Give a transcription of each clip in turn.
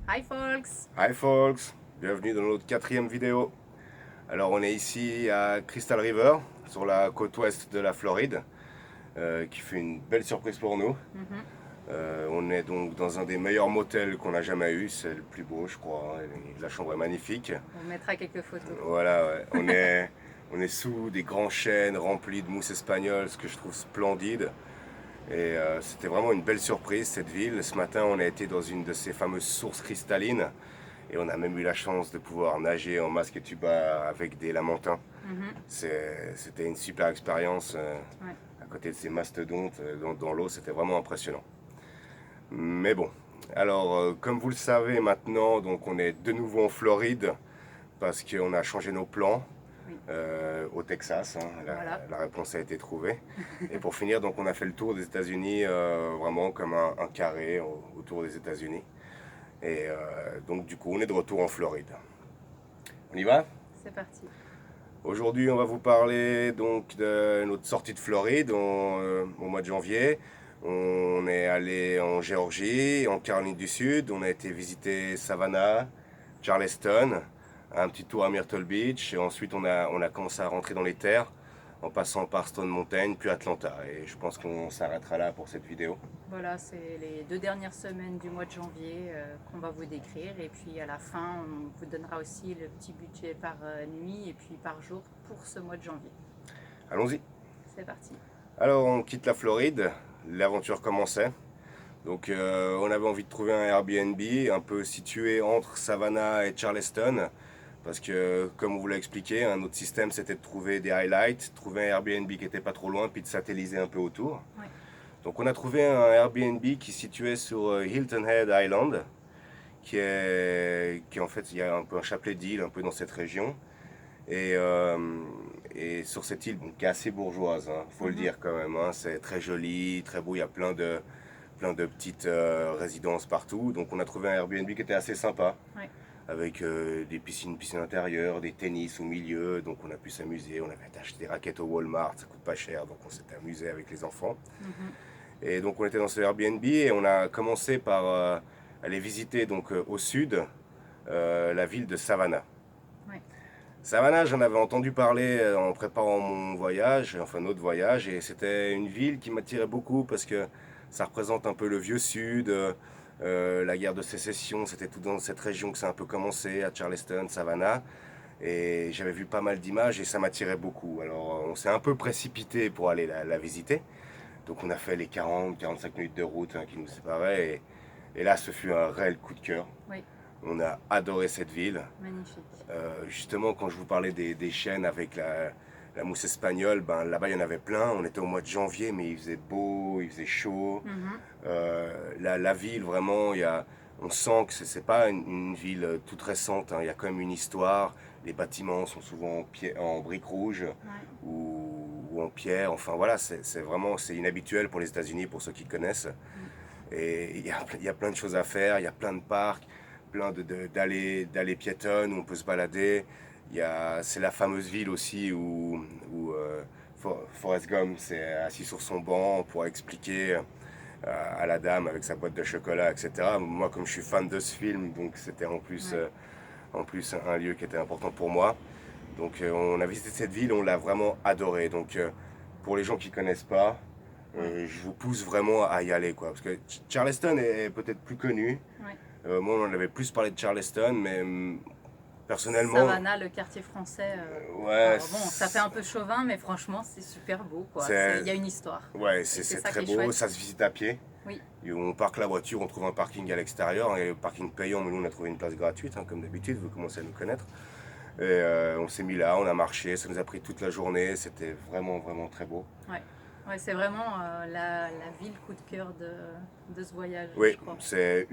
Hi folks! Hi folks, bienvenue dans notre 4e vidéo. Alors on est ici à Crystal River, sur la côte ouest de la Floride, qui fait une belle surprise pour nous. On est donc dans un des meilleurs motels qu'on a jamais eu, c'est le plus beau je crois, la chambre est magnifique. On mettra quelques photos. Voilà, ouais. On est sous des grands chênes remplis de mousse espagnole, ce que je trouve splendide. Et c'était vraiment une belle surprise cette ville. Ce matin on a été dans une de ces fameuses sources cristallines. Et on a même eu la chance de pouvoir nager en masque et tuba avec des lamantins. C'était une super expérience Ouais. à côté de ces mastodontes dans l'eau, c'était vraiment impressionnant. Mais bon, alors comme vous le savez maintenant, donc on est de nouveau en Floride parce qu'on a changé nos plans. Oui. Au Texas, hein, Voilà. la réponse a été trouvée. Et pour finir, donc on a fait le tour des États-Unis vraiment comme un carré autour des États-Unis. Et donc du coup, on est de retour en Floride. On y va? C'est parti. Aujourd'hui, on va vous parler donc de notre sortie de Floride au mois de janvier. On est allé en Géorgie, en Caroline du Sud. On a été visiter Savannah, Charleston, un petit tour à Myrtle Beach. Et ensuite, on a commencé à rentrer dans les terres en passant par Stone Mountain, puis Atlanta. Et je pense qu'on s'arrêtera là pour cette vidéo. Voilà, c'est les 2 dernières semaines du mois de janvier qu'on va vous décrire. Et puis à la fin, on vous donnera aussi le petit budget par nuit et puis par jour pour ce mois de janvier. Allons-y. C'est parti. Alors, on quitte la Floride. L'aventure commençait. Donc on avait envie de trouver un Airbnb un peu situé entre Savannah et Charleston. Parce que, comme on vous l'a expliqué, un autre système c'était de trouver des highlights, trouver un Airbnb qui n'était pas trop loin, puis de satelliser un peu autour. Ouais. Donc on a trouvé un Airbnb qui se situait sur Hilton Head Island, qui est en fait, il y a un peu un chapelet d'îles un peu dans cette région. Et sur cette île, bon, qui est assez bourgeoise, faut le dire quand même, hein, c'est très joli, très beau, il y a plein de petites résidences partout. Donc on a trouvé un Airbnb qui était assez sympa, Ouais. avec des piscines intérieures, des tennis au milieu, donc on a pu s'amuser. On avait acheté des raquettes au Walmart, ça coûte pas cher, donc on s'est amusé avec les enfants. Et donc on était dans ce Airbnb et on a commencé par aller visiter donc au sud la ville de Savannah. Ouais. Savannah, j'en avais entendu parler en préparant mon voyage, enfin notre voyage, et c'était une ville qui m'attirait beaucoup parce que ça représente un peu le vieux sud, la guerre de sécession, c'était tout dans cette région que ça a un peu commencé, à Charleston, Savannah, et j'avais vu pas mal d'images et ça m'attirait beaucoup. Alors on s'est un peu précipité pour aller la visiter, donc on a fait les 40-45 minutes de route qui nous séparaient, et là ce fut un réel coup de cœur. Oui. On a adoré cette ville. Magnifique. Justement, quand je vous parlais des chênes avec la mousse espagnole, ben, là-bas il y en avait plein. On était au mois de janvier, mais il faisait beau, il faisait chaud. La ville, vraiment, on sent que c'est pas une ville toute récente, hein. Il y a quand même une histoire. Les bâtiments sont souvent en briques rouges ou en pierre. Enfin voilà, c'est vraiment inhabituel pour les États-Unis, pour ceux qui connaissent. Et il y a plein de choses à faire, il y a plein de parcs, plein d'allées piétonnes où on peut se balader. C'est la fameuse ville aussi où Forrest Gump s'est assis sur son banc pour expliquer à la dame avec sa boîte de chocolat, etc. Moi, comme je suis fan de ce film, donc c'était en plus un lieu qui était important pour moi. Donc on a visité cette ville, on l'a vraiment adorée. Donc pour les gens qui ne connaissent pas, je vous pousse vraiment à y aller, quoi. Parce que Charleston est peut-être plus connu. Ouais. Moi, on en avait plus parlé de Charleston, mais personnellement. Savannah, le quartier français. Ouais. Alors bon, ça fait un peu chauvin, mais franchement, c'est super beau, quoi. Il y a une histoire. Ouais, Et c'est ça très qui est beau, chouette. ça se visite à pied. Oui. Et on parque la voiture, on trouve un parking à l'extérieur, et le parking payant, mais nous on a trouvé une place gratuite, comme d'habitude, vous commencez à nous connaître. Et on s'est mis là, on a marché, ça nous a pris toute la journée, c'était vraiment, vraiment très beau. Ouais. Ouais, c'est vraiment la ville coup de cœur de ce voyage, Oui, je crois. c'est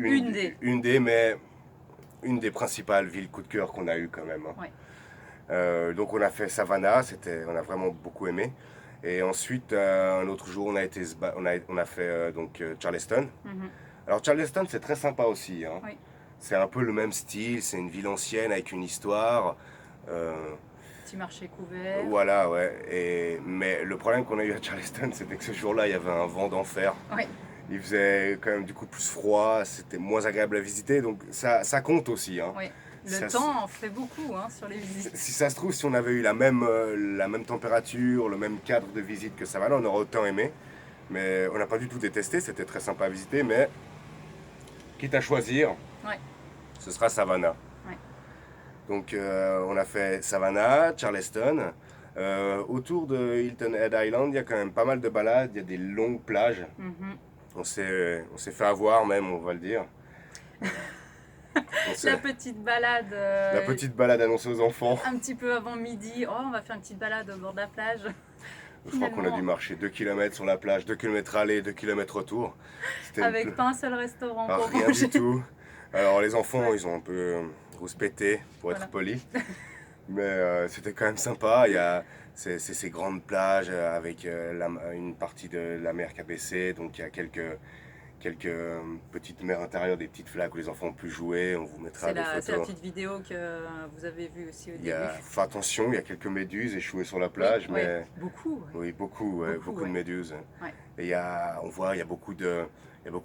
une des principales villes coup de cœur qu'on a eu quand même. Ouais. Donc on a fait Savannah, on a vraiment beaucoup aimé. Et ensuite, un autre jour, on a fait Charleston. Alors Charleston, c'est très sympa aussi, hein. Oui. C'est un peu le même style, c'est une ville ancienne avec une histoire. Petit marché couvert. Voilà, ouais. Mais le problème qu'on a eu à Charleston, c'était que ce jour-là, il y avait un vent d'enfer. Oui. Il faisait quand même du coup plus froid, c'était moins agréable à visiter, donc ça compte aussi, hein. Oui. Le Ça, temps en fait beaucoup hein, sur les visites. si ça se trouve, si on avait eu la même température, le même cadre de visite que Savannah, on aurait autant aimé. Mais on n'a pas du tout détesté, c'était très sympa à visiter, mais quitte à choisir, Ouais. ce sera Savannah. Ouais. Donc on a fait Savannah, Charleston. Autour de Hilton Head Island, il y a quand même pas mal de balades, il y a des longues plages. Mhm. On s'est fait avoir même, on va le dire. La petite balade. La petite balade annoncée aux enfants. Un petit peu avant midi. Oh, on va faire une petite balade au bord de la plage. Je crois qu'on a dû marcher 2 km sur la plage, 2 km aller, 2 km retour. Avec pas un seul restaurant pour rien manger. du tout. Alors les enfants, ils ont un peu rouspété, pour être poli. Mais c'était quand même sympa. Il y a ces grandes plages avec une partie de la mer qui a baissé. Donc il y a quelques petites mers intérieures, des petites flaques où les enfants ont pu jouer. On vous mettra des photos. C'est la petite vidéo que vous avez vue aussi au début. Fais attention, il y a quelques méduses échouées sur la plage. Oui, mais beaucoup. Oui, beaucoup de méduses. Ouais. Et on voit, il y a beaucoup de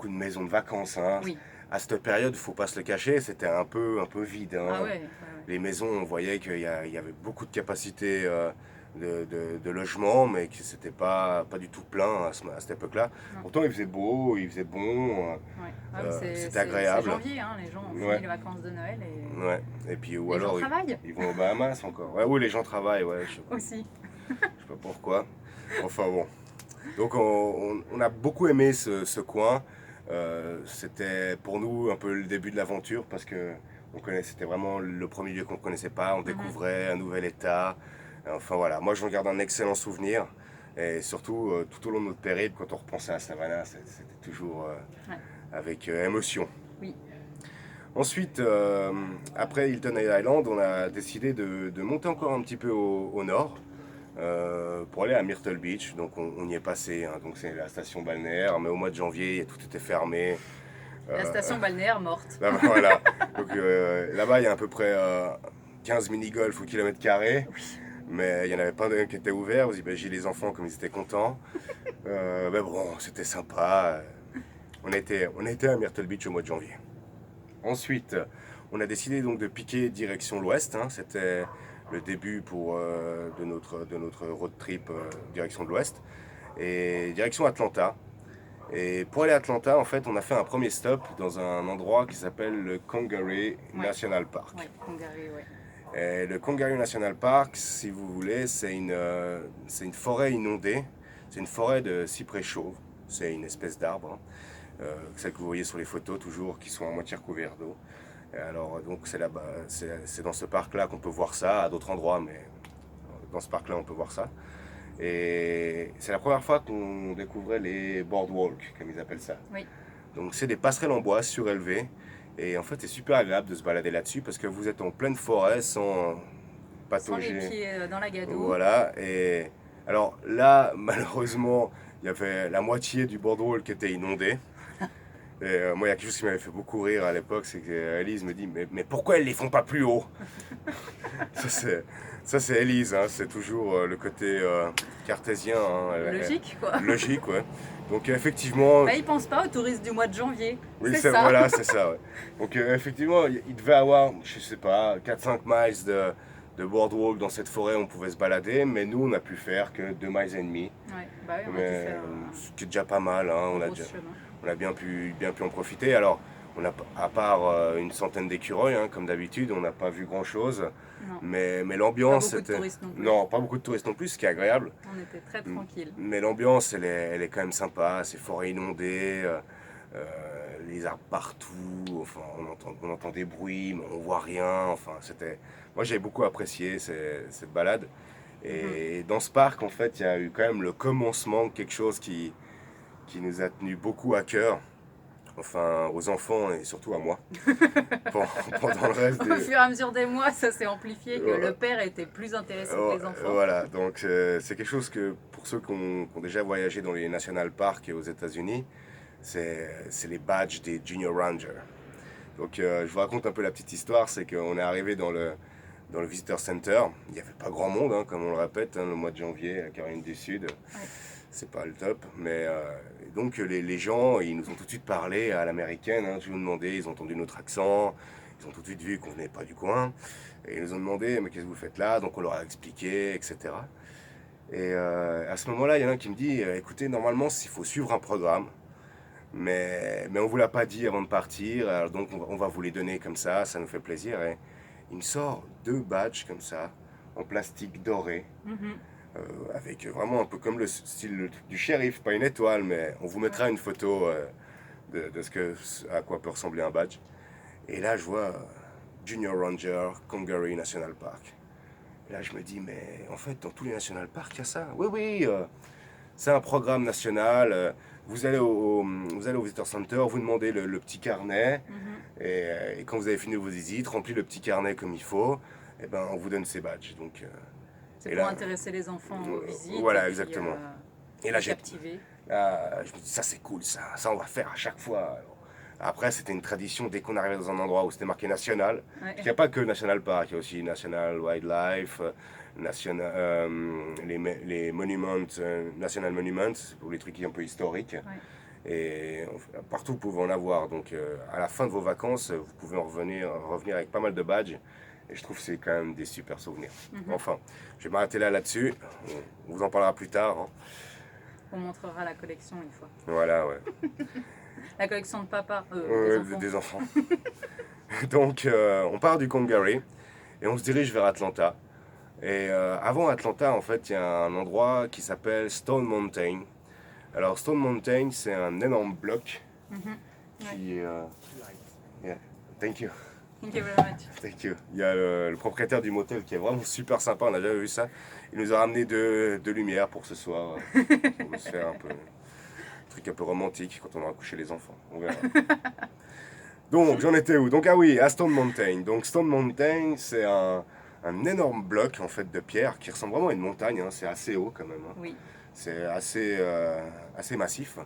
maisons de vacances. Hein. Oui. À cette période, il ne faut pas se le cacher, c'était un peu vide. Hein. Ah ouais. Les maisons, on voyait qu'il y avait beaucoup de capacité de logement, mais que c'était pas du tout plein à cette époque-là. Pourtant, il faisait beau, il faisait bon. C'était agréable. C'est janvier, hein, les gens ont fini les vacances de Noël. Et puis, les gens travaillent. Ils vont aux Bahamas encore. Oui, les gens travaillent. Aussi. Je sais pas pourquoi. Enfin bon. Donc on a beaucoup aimé ce coin. C'était pour nous un peu le début de l'aventure parce que c'était vraiment le premier lieu qu'on ne connaissait pas. On découvrait un nouvel état. Enfin voilà, moi je regarde un excellent souvenir. Et surtout tout au long de notre périple, quand on repensait à Savannah, c'était toujours avec émotion. Oui. Ensuite, après Hilton Head Island, on a décidé de monter encore un petit peu au nord. Pour aller à Myrtle Beach, donc on y est passé, hein. Donc c'est la station balnéaire, mais au mois de janvier tout était fermé. La station balnéaire morte. Là, voilà, donc là-bas il y a à peu près 15 mini-golf au kilomètre carré, mais il n'y en avait pas d'un qui était ouvert. Vous imaginez les enfants comme ils étaient contents. Mais bon, c'était sympa. On était à Myrtle Beach au mois de janvier. Ensuite, on a décidé donc de piquer direction l'ouest, hein. C'était le début de notre road trip direction de l'ouest et direction Atlanta. Et pour aller à Atlanta, en fait, on a fait un premier stop dans un endroit qui s'appelle le Congaree National Park. Oui, Congaree, oui. Et le Congaree National Park, si vous voulez, c'est une forêt inondée. C'est une forêt de cyprès chauve. C'est une espèce d'arbre, hein. Celle que vous voyez sur les photos toujours, qui sont à moitié recouverts d'eau. Alors donc c'est là-bas, c'est dans ce parc-là qu'on peut voir ça, à d'autres endroits, mais dans ce parc-là on peut voir ça. Et c'est la première fois qu'on découvrait les boardwalks, comme ils appellent ça. Oui. Donc c'est des passerelles en bois surélevées, et en fait c'est super agréable de se balader là-dessus parce que vous êtes en pleine forêt sans patauger. Sans les pieds dans la gadoue. Voilà, et alors là malheureusement il y avait la moitié du boardwalk qui était inondé. Et moi, il y a quelque chose qui m'avait fait beaucoup rire à l'époque, c'est qu'Elise me dit mais pourquoi elles les font pas plus haut? Ça c'est Elise, hein, c'est toujours le côté cartésien. Hein, logique, quoi. Logique, ouais. Donc effectivement... Bah, ils pensent pas aux touristes du mois de janvier. Oui, c'est ça. Voilà, c'est ça, ouais. Donc effectivement, il devait avoir, je sais pas, 4-5 miles de boardwalk dans cette forêt, on pouvait se balader, mais nous, on n'a pu faire que 2 miles et demi. Ouais, bah oui, on a dû faire ce qui est déjà pas mal, hein, on a bien pu en profiter. Alors, à part une centaine d'écureuils, hein, comme d'habitude, on n'a pas vu grand-chose. Mais l'ambiance, c'était... Pas beaucoup de touristes non plus. Non, pas beaucoup de touristes non plus, ce qui est agréable. On était très tranquille. Mais l'ambiance, elle est quand même sympa, ces forêts inondées, les arbres partout, enfin, on entend des bruits, mais on voit rien. Enfin, moi, j'ai beaucoup apprécié cette balade. Et dans ce parc, en fait, il y a eu quand même le commencement de quelque chose qui nous a tenu beaucoup à cœur. Enfin, aux enfants et surtout à moi. Pendant le reste Au fur et à mesure des mois, ça s'est amplifié, que le père était plus intéressé que les enfants. Voilà, donc c'est quelque chose que pour ceux qui ont déjà voyagé dans les national parks et aux États-Unis, c'est les badges des Junior Rangers. Donc je vous raconte un peu la petite histoire, c'est qu'on est arrivé dans le Visitor Center. Il n'y avait pas grand monde, hein, comme on le répète, hein, le mois de janvier à Caroline du Sud. c'est pas le top. Mais donc les gens, ils nous ont tout de suite parlé à l'américaine. Hein, je vous demandais, ils ont entendu notre accent, ils ont tout de suite vu qu'on venait pas du coin. Et ils nous ont demandé, mais qu'est-ce que vous faites là? Donc on leur a expliqué, etc. Et à ce moment-là, il y en a un qui me dit, écoutez, normalement, il faut suivre un programme. Mais on ne vous l'a pas dit avant de partir, alors donc on va vous les donner comme ça nous fait plaisir. Et il me sort 2 badges comme ça, en plastique doré, avec vraiment un peu comme le style du shérif, pas une étoile, mais on vous mettra une photo à quoi peut ressembler un badge. Et là je vois Junior Ranger, Congaree National Park. Et là je me dis, mais en fait dans tous les national parks il y a ça. Oui, oui, c'est un programme national. Vous allez au Visitor Center, vous demandez le petit carnet, et quand vous avez fini vos visites, remplis le petit carnet comme il faut, et ben on vous donne ces badges. Donc, c'est pour intéresser les enfants aux visites. Voilà, et exactement. Et là, captiver. Là, je me dis, ça c'est cool, ça on va faire à chaque fois. Alors, après, c'était une tradition, dès qu'on arrivait dans un endroit où c'était marqué national, il n'y a pas que National Park, il y a aussi National Wildlife, les monuments, National Monuments, pour les trucs un peu historiques. Ouais. Et partout vous pouvez en avoir. Donc à la fin de vos vacances, vous pouvez revenir avec pas mal de badges. Et je trouve que c'est quand même des super souvenirs. Enfin, je vais m'arrêter là-dessus. On vous en parlera plus tard. Hein. On montrera la collection une fois. Voilà, ouais. La collection de papa, des enfants. Donc on part du Congaree et on se dirige vers Atlanta. Et avant Atlanta, en fait, il y a un endroit qui s'appelle Stone Mountain. Alors, Stone Mountain, c'est un énorme bloc qui... yeah. Thank you. Thank you very much. Thank you. Il y a le propriétaire du motel qui est vraiment super sympa, on n'a jamais vu ça. Il nous a ramené de lumière pour ce soir, pour se faire un truc un peu romantique quand on aura couché les enfants. On verra. Donc, j'en étais où? Donc, ah oui, à Stone Mountain. Donc, Stone Mountain, c'est un énorme bloc en fait de pierre qui ressemble vraiment à une montagne, hein. C'est assez haut quand même. Hein. Oui. C'est assez massif.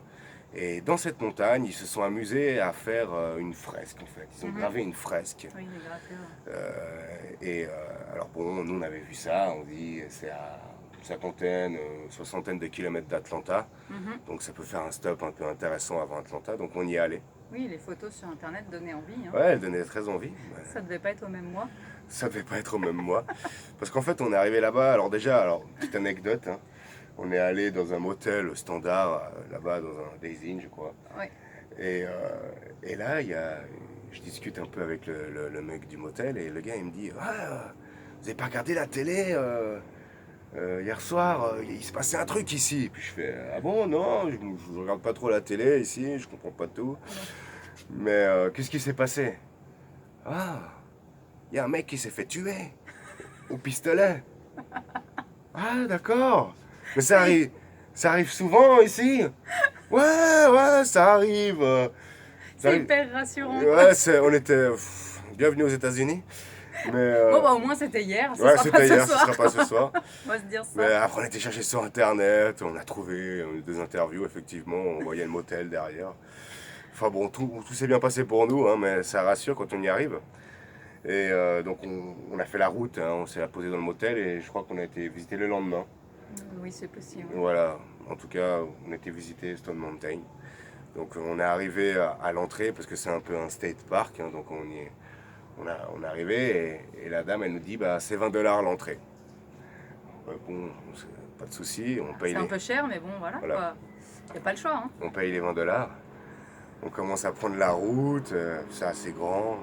Et dans cette montagne, ils se sont amusés à faire une fresque en fait. Ils ont gravé une fresque. Oui, les gravures. Alors bon, nous on avait vu ça, on dit c'est à une cinquantaine, soixantaine de kilomètres d'Atlanta. Donc ça peut faire un stop un peu intéressant avant Atlanta, donc on y est allé. Oui, les photos sur internet donnaient envie. Hein. Ouais, elles donnaient très envie. Ça devait pas être au même mois. Ça devait pas être au même mois. Parce qu'en fait, on est arrivé là-bas. Alors déjà, petite anecdote, hein, on est allé dans un motel standard, là-bas, dans un Days Inn, je crois. Ouais. Et là, je discute un peu avec le mec du motel, et le gars, il me dit, ah, vous avez pas regardé la télé hier soir, il se passait un truc ici. Puis je fais, ah bon, non, je regarde pas trop la télé ici, je comprends pas tout. Mais qu'est-ce qui s'est passé? Ah, il y a un mec qui s'est fait tuer au pistolet. Ah, d'accord. Mais ça arrive souvent ici. Ouais, ça arrive. C'est hyper rassurant. Ouais, on était bienvenue aux États-Unis. Mais, bon, bah au moins c'était hier. Ouais, c'était hier, ce sera pas ce soir. On va se dire ça. Mais après, on était cherché sur internet, on a trouvé des interviews, effectivement, on voyait le motel derrière. Enfin bon, tout s'est bien passé pour nous, hein, mais ça rassure quand on y arrive. Et donc on a fait la route, hein, on s'est posé dans le motel et je crois qu'on a été visiter le lendemain. Oui, c'est possible. Voilà, en tout cas, on a été visiter Stone Mountain. Donc on est arrivé à l'entrée parce que c'est un peu un state park, hein, donc on est arrivé et la dame elle nous dit bah c'est $20 l'entrée. Bon, pas de souci, on paye. C'est un peu cher, mais bon voilà. Quoi. Y a pas le choix. Hein. On paye les $20. On commence à prendre la route, c'est assez grand,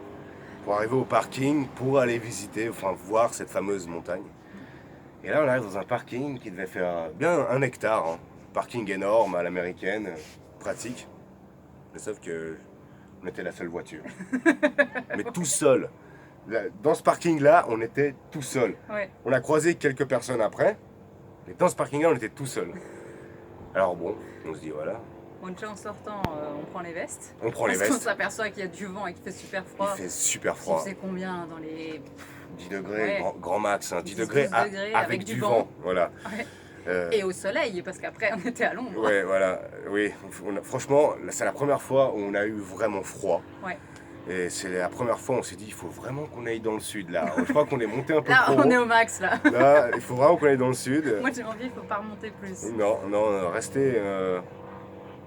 pour arriver au parking, pour aller visiter, enfin voir cette fameuse montagne. Et là on arrive dans un parking qui devait faire bien 1 hectare, hein. Parking énorme à l'américaine, pratique. Mais sauf que on était la seule voiture. Mais tout seul. Dans ce parking-là, on était tout seul. Ouais. On a croisé quelques personnes après, mais dans ce parking-là, on était tout seul. Alors bon, on se dit voilà. Bon, déjà en sortant, on prend les vestes. On prend les vestes. Parce qu'on s'aperçoit qu'il y a du vent et qu'il fait super froid. Il fait super froid. Tu sais combien dans les 10 degrés, ouais. grand max, hein, 10 degrés avec du vent. Voilà. Ouais. Et au soleil, parce qu'après on était à l'ombre. Ouais, voilà. Oui, franchement, c'est la première fois où on a eu vraiment froid. Ouais. Et c'est la première fois, on s'est dit, il faut vraiment qu'on aille dans le sud là. Je crois qu'on est monté un peu Là, trop on est haut. au max, là. Là, il faut vraiment qu'on aille dans le sud. Mois de janvier, il faut pas remonter plus. Non, non, restez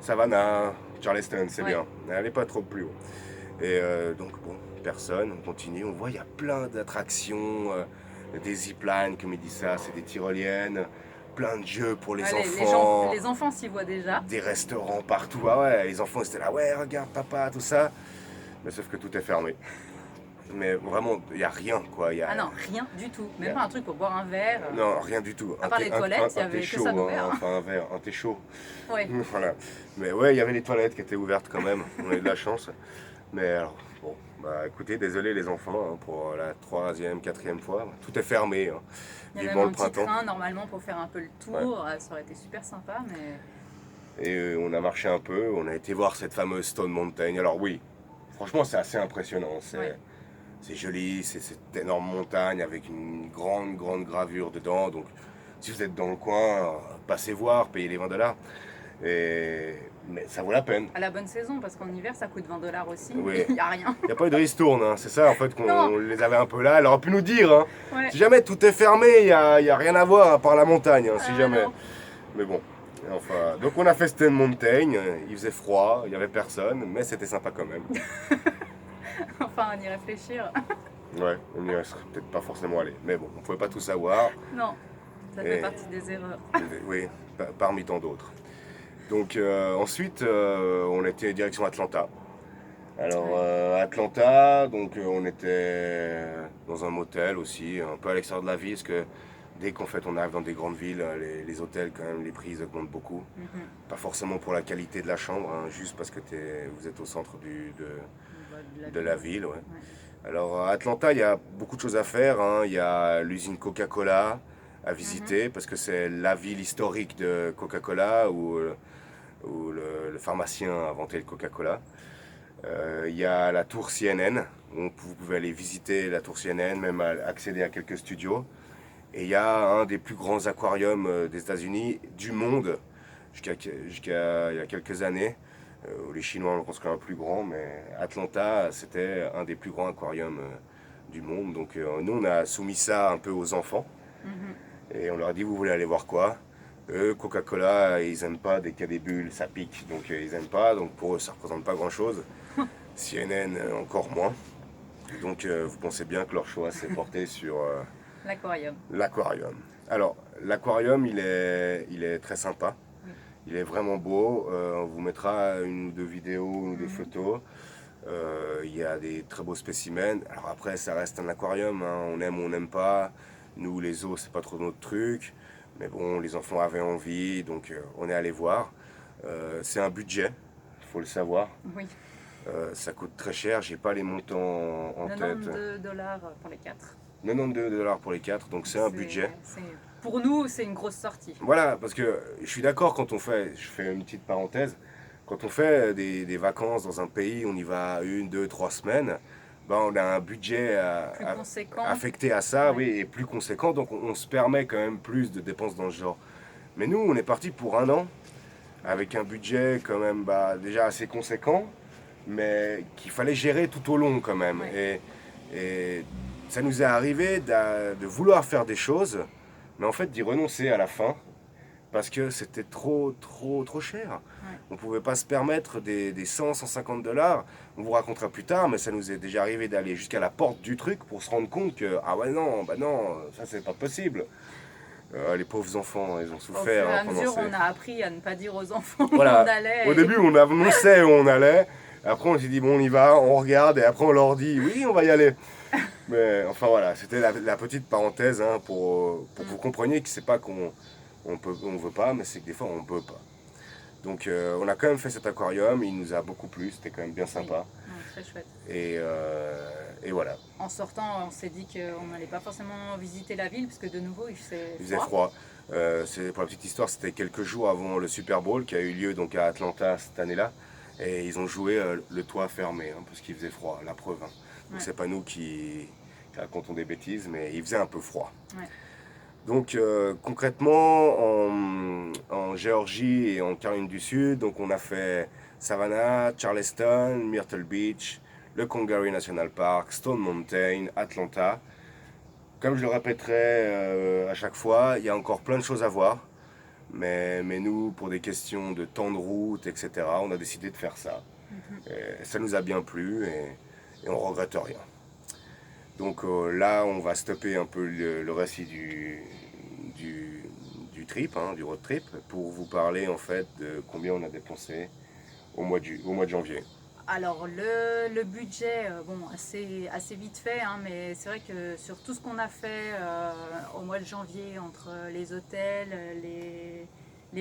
Savannah, Charleston, c'est Ouais. bien. Allez pas trop plus haut. Et donc, bon, personne, on continue. On voit, il y a plein d'attractions, des ziplines, comme il dit ça, c'est des tyroliennes, plein de jeux pour les Ouais, enfants, les enfants s'y voient déjà. des restaurants partout. Ah ouais, les enfants, ils étaient là, ouais, regarde papa, tout ça. Mais sauf que tout est fermé. Mais vraiment, il n'y a rien, quoi. Ah non, rien du tout. Même Yeah. pas un truc pour boire un verre. Non, rien du tout. À part les toilettes, il y un avait thé que chaud, ça d'ouvert. enfin un verre, un thé chaud. Ouais. Voilà. Mais ouais, il y avait les toilettes qui étaient ouvertes quand même. On a eu de la chance. Mais alors, bon, bah écoutez, désolé les enfants pour la troisième, quatrième fois. Tout est fermé. Hein. Il y a Vivement même un le petit printemps. train normalement pour faire un peu le tour. Ça aurait été super sympa, mais Et on a marché un peu. On a été voir cette fameuse Stone Mountain. Alors oui, franchement, c'est assez impressionnant. Ouais. C'est joli, c'est cette énorme montagne avec une grande, grande gravure dedans. Donc, si vous êtes dans le coin, passez voir, payez les $20. Mais ça vaut la peine. à la bonne saison, parce qu'en hiver ça coûte $20 aussi. Oui. Il n'y a rien. Il n'y a pas eu de ristourne, hein. C'est ça en fait qu'on Non. les avait un peu là. Elle aurait pu nous dire, hein. Ouais. Si jamais tout est fermé, il n'y a rien à voir à part la montagne, hein, si Ah, jamais. non. Mais bon, enfin, donc on a fait Stone Mountain, il faisait froid, il n'y avait personne, mais c'était sympa quand même. Enfin, on y réfléchir. Ouais, on n'y serait peut-être pas forcément allé. Mais bon, on ne pouvait pas tout savoir. Non, ça Et- fait partie des erreurs. Oui, parmi tant d'autres. Donc ensuite, on était direction Atlanta. Alors Atlanta, donc on était dans un motel aussi, un peu à l'extérieur de la ville, parce que dès qu'en fait on arrive dans des grandes villes, les hôtels quand même, les prix ils augmentent beaucoup. Mhm. Pas forcément pour la qualité de la chambre, hein, juste parce que vous êtes au centre de la ville. Ouais. Alors à Atlanta, il y a beaucoup de choses à faire. Hein. Il y a l'usine Coca-Cola à visiter parce que c'est la ville historique de Coca-Cola où le pharmacien a inventé le Coca-Cola. Il y a la tour CNN, où vous pouvez aller visiter la tour CNN, même accéder à quelques studios. Et il y a un des plus grands aquariums des États-Unis, du monde, jusqu'à il y a quelques années. Les Chinois le construisent un plus grand, mais Atlanta, c'était un des plus grands aquariums du monde. Donc nous, on a soumis ça un peu aux enfants. Mhm. Et on leur a dit, vous voulez aller voir quoi? Eux, Coca-Cola, ils aiment pas dès qu'il y a des bulles, ça pique. Donc ils aiment pas, donc pour eux, ça représente pas grand-chose. CNN, encore moins. Donc vous pensez bien que leur choix s'est porté sur L'aquarium. l'aquarium. Alors, l'aquarium, il est très sympa. Oui. Il est vraiment beau. On vous mettra une ou deux vidéos, une ou deux Mhm. photos. Il y a des très beaux spécimens. Alors après, ça reste un aquarium. Hein. On aime ou on n'aime pas. Nous, les zoos, c'est pas trop notre truc. Mais bon, les enfants avaient envie, donc on est allé voir. C'est un budget, il faut le savoir. Oui. Ça coûte très cher. J'ai pas les montants en tête. $92 pour les 4. $92 pour les 4, donc c'est un budget. Pour nous, c'est une grosse sortie. Voilà, parce que je suis d'accord quand on fait, je fais une petite parenthèse, quand on fait des vacances dans un pays, on y va 1, 2, 3 semaines, ben on a un budget Plus conséquent. affecté à ça, Ouais. oui, et plus conséquent, donc on se permet quand même plus de dépenses dans ce genre. Mais nous, on est parti pour un an, avec un budget quand même déjà assez conséquent, mais qu'il fallait gérer tout au long quand même. Ouais. Et ça nous est arrivé de vouloir faire des choses, mais en fait d'y renoncer à la fin, parce que c'était trop cher. Ouais. On ne pouvait pas se permettre des 100, $150. On vous racontera plus tard, mais ça nous est déjà arrivé d'aller jusqu'à la porte du truc pour se rendre compte que, ah ouais non, bah non, ça c'est pas possible. Les pauvres enfants, ils ont Au fur souffert. et à Pendant mesure, ces- on a appris à ne pas dire aux enfants Voilà. où on allait. Au début, on annonçait où on allait. Après, on s'est dit, bon, on y va, on regarde. Et après, on leur dit, oui, on va y aller. Mais enfin, voilà, c'était la petite parenthèse hein, pour que vous compreniez que c'est pas qu'on on veut pas, mais c'est que des fois, on peut pas. Donc, on a quand même fait cet aquarium. Il nous a beaucoup plu. C'était quand même bien sympa. Ouais, très chouette. Et voilà. En sortant, on s'est dit qu'on n'allait pas forcément visiter la ville, parce que de nouveau, il faisait Il faisait froid. Pour la petite histoire, c'était quelques jours avant le Super Bowl qui a eu lieu donc à Atlanta cette année-là. Et ils ont joué le toit fermé hein, parce qu'il faisait froid, la preuve. Hein. Donc Ouais. c'est pas nous qui racontons des bêtises, mais il faisait un peu froid. Ouais. Donc concrètement, en Géorgie et en Caroline du Sud, donc on a fait Savannah, Charleston, Myrtle Beach, le Congaree National Park, Stone Mountain, Atlanta. Comme je le répéterai à chaque fois, il y a encore plein de choses à voir. Mais nous, pour des questions de temps de route, etc., on a décidé de faire ça. Et ça nous a bien plu et on regrette rien. Donc là, on va stopper un peu le récit du trip, hein, du road trip, pour vous parler en fait de combien on a dépensé au mois de janvier. Alors le budget, bon, assez vite fait, hein, mais c'est vrai que sur tout ce qu'on a fait au mois de janvier, entre les hôtels, les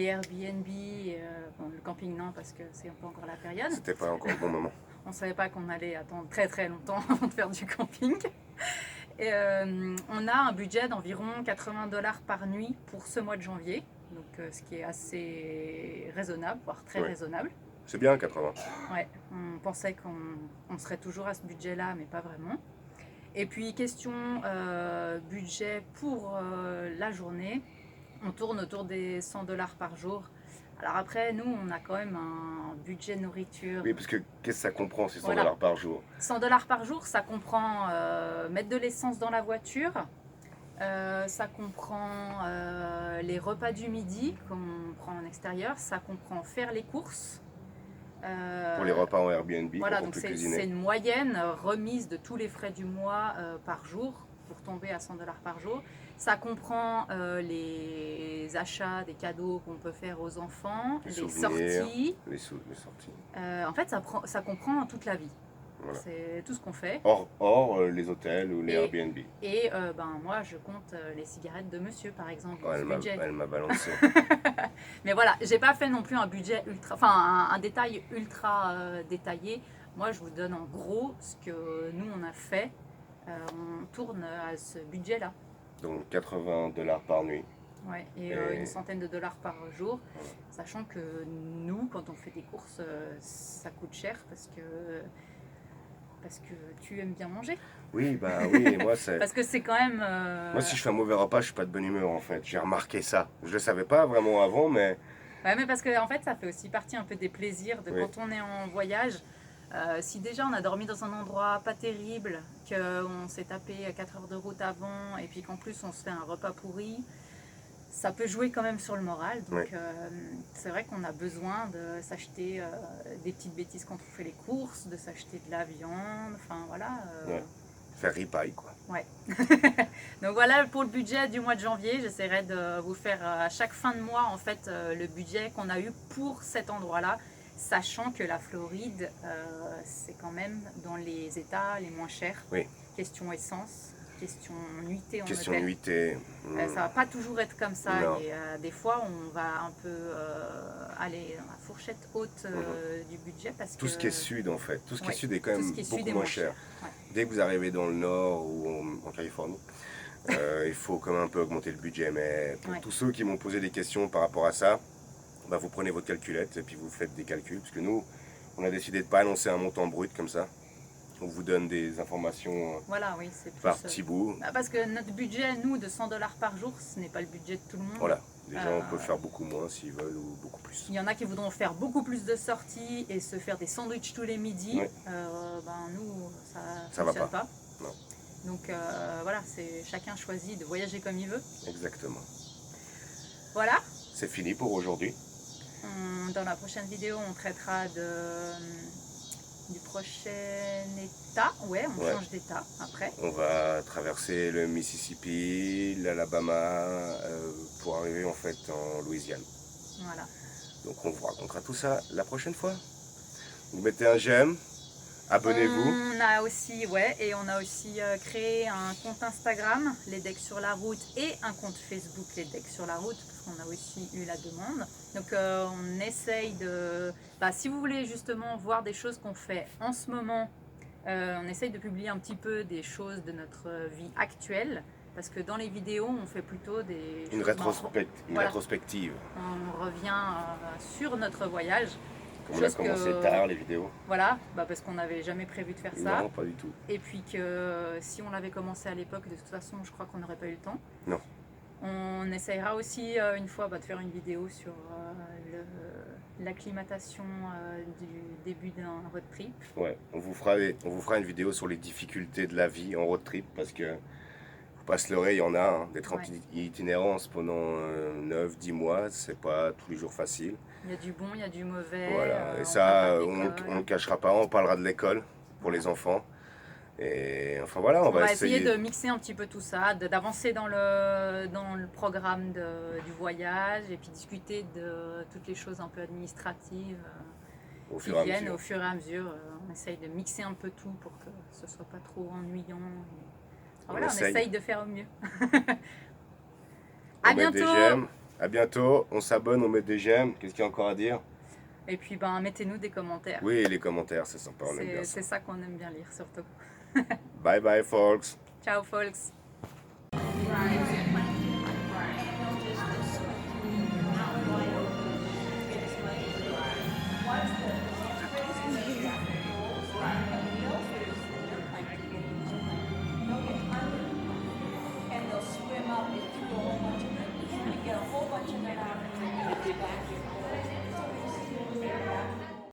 Airbnb, bon, le camping non parce que c'est pas encore la période. C'était pas encore le bon moment. On savait pas qu'on allait attendre très très longtemps avant de faire du camping. Et on a un budget d'environ 80 $ par nuit pour ce mois de janvier, donc ce qui est assez raisonnable, voire très raisonnable. C'est bien 80. Ouais, on pensait qu'on serait toujours à ce budget-là, mais pas vraiment. Et puis question budget pour la journée, on tourne autour des 100 $ par jour. Alors après, nous, on a quand même un budget nourriture. Oui, parce que qu'est-ce que ça comprend ces 100 Voilà. $ par jour? 100 $ par jour, ça comprend mettre de l'essence dans la voiture, ça comprend les repas du midi qu'on prend en extérieur, ça comprend faire les courses. Pour les repas en Airbnb, voilà, quand on donc peut c'est cuisiner. une moyenne remise de tous les frais du mois par jour pour tomber à 100 $ par jour. Ça comprend les achats, des cadeaux qu'on peut faire aux enfants, les sorties. Les sorties. En fait, ça comprend toute la vie. Voilà. C'est tout ce qu'on fait. Hors les hôtels ou les Airbnb. Et moi, je compte les cigarettes de monsieur, par exemple. Oh, elle m'a balancé. Mais voilà, j'ai pas fait non plus un budget ultra, enfin un détail ultra détaillé. Moi, je vous donne en gros ce que nous on a fait. On tourne à ce budget-là. Donc 80 $ par nuit. Ouais, et une centaine de dollars par jour. Voilà. Sachant que nous, quand on fait des courses, ça coûte cher parce que tu aimes bien manger. Oui, bah oui, moi c'est... Parce que c'est quand même... Moi si je fais un mauvais repas, je suis pas de bonne humeur en fait. J'ai remarqué ça. Je le savais pas vraiment avant, mais... Ouais, mais parce que en fait, ça fait aussi partie un peu des plaisirs de quand on est en voyage. Si déjà on a dormi dans un endroit pas terrible, qu'on s'est tapé 4 heures de route avant, et puis qu'en plus on se fait un repas pourri, ça peut jouer quand même sur le moral. Donc c'est vrai qu'on a besoin de s'acheter des petites bêtises quand on fait les courses, de s'acheter de la viande, enfin voilà. Faire ripaille quoi. Ouais. Donc voilà pour le budget du mois de janvier. J'essaierai de vous faire à chaque fin de mois en fait le budget qu'on a eu pour cet endroit-là, sachant que la Floride c'est quand même dans les États les moins chers. Oui. Question essence, question nuitée en question hôtel. Nuitée. Ça va pas toujours être comme ça. Non. Et des fois on va un peu aller dans la fourchette haute du budget parce tout ce qui est sud en fait, tout ce qui est sud est quand même beaucoup est moins cher. Ouais. Dès que vous arrivez dans le nord ou en Californie, il faut quand même un peu augmenter le budget. Mais pour tous ceux qui m'ont posé des questions par rapport à ça, bah, vous prenez votre calculette et puis vous faites des calculs. Parce que nous, on a décidé de ne pas annoncer un montant brut comme ça. On vous donne des informations par petits bouts. Parce que notre budget, nous, de 100 $ par jour, ce n'est pas le budget de tout le monde. Voilà, les gens peuvent faire beaucoup moins s'ils veulent ou beaucoup plus. Il y en a qui voudront faire beaucoup plus de sorties et se faire des sandwichs tous les midis. Nous, ça ne fonctionne pas. Non. Donc voilà, chacun choisit de voyager comme il veut. Exactement. Voilà. C'est fini pour aujourd'hui. Dans la prochaine vidéo, on traitera du prochain état. Ouais, on change d'état après. On va traverser le Mississippi, l'Alabama, pour arriver en fait en Louisiane. Voilà. Donc on vous racontera tout ça la prochaine fois. Vous mettez un j'aime, abonnez-vous. On a aussi créé un compte Instagram, Les Decks sur la route, et un compte Facebook, Les Decks sur la route, parce qu'on a aussi eu la demande. Donc on essaye de... si vous voulez justement voir des choses qu'on fait en ce moment, on essaye de publier un petit peu des choses de notre vie actuelle, parce que dans les vidéos, on fait plutôt une rétrospective. On revient sur notre voyage. On a commencé tard les vidéos. Voilà, parce qu'on n'avait jamais prévu de faire ça. Non, pas du tout. Et puis que si on l'avait commencé à l'époque, de toute façon, je crois qu'on n'aurait pas eu le temps. Non. On essayera aussi une fois de faire une vidéo sur l'acclimatation du début d'un road trip. Ouais, on vous fera une vidéo sur les difficultés de la vie en road trip parce que, faut pas se leurrer, il y en a, hein, d'être en Ouais. itinérance pendant 9-10 mois, c'est pas tous les jours facile. Il y a du bon, il y a du mauvais. Voilà, et On va pas ça, à on ne l'école. le cachera pas, on parlera de l'école pour les Voilà. enfants. Et enfin voilà, on On va va essayer essayer. de mixer un petit peu tout ça, d'avancer dans le programme du voyage et puis discuter de toutes les choses un peu administratives Au qui fur et à viennent mesure. au fur et à mesure. On essaye de mixer un peu tout pour que ce soit pas trop ennuyant. On Voilà, on essaye. essaye de faire au mieux. On À met des bientôt! j'aime. À bientôt. On s'abonne, on met des j'aime. Qu'est-ce qu'il y a encore à dire? Et puis ben, mettez-nous des commentaires. Oui, les commentaires, c'est sympa, on aime bien ça. C'est ça qu'on aime bien lire surtout. Bye bye, folks. Ciao folks!